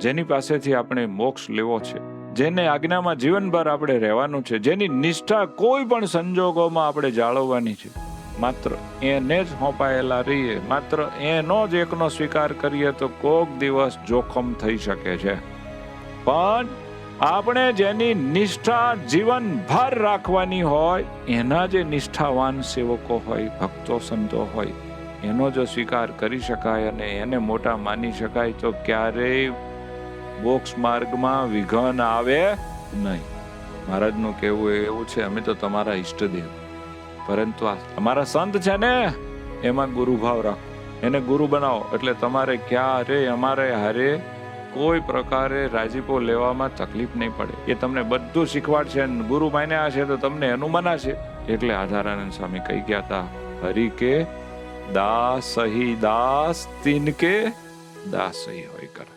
જેની પાસેથી આપણે મોક્ષ લેવો છે, જેને આજ્ઞામાં જીવનભર આપણે રહેવાનું છે, જેની નિષ્ઠા કોઈ પણ સંજોગોમાં આપણે જાળવવાની છે, માત્ર એને જ સોંપાયેલા રહીએ, માત્ર એનો જ એકનો સ્વીકાર કરીએ તો કોક દિવસ જોખમ થઈ શકે છે. પણ આપણે જેની નિષ્ઠા જીવનભર રાખવાની હોય, એના જે નિષ્ઠાવાન સેવકો હોય, ભક્તો સંતો હોય, એનો જો સ્વીકાર કરી શકાય અને એને મોટા માની શકાય તો ક્યારેય મોક્ષ માર્ગમાં વિઘન આવે નહીં. મહારાજનું કહેવું એવું છે, અમે તો તમારા ઈષ્ટદેવ, પરંતુ આ તમારા સંત છે ને, એમાં ગુરુભાવ રાખો, એને ગુરુ બનાવો, એટલે તમારે ક્યારે અમારે હારે કોઈ પ્રકારે રાજીપો લેવામાં તકલીફ નહીં પડે. એ તમને બધું શીખવાડશે, ગુરુ માન્યા છે તો તમને એનું મનાશે. એટલે આધારાનંદ સ્વામી કહી ગયા હતા, હરિ કે દાસ સહી દાસ તિનકે દાસ સહી હોય કર.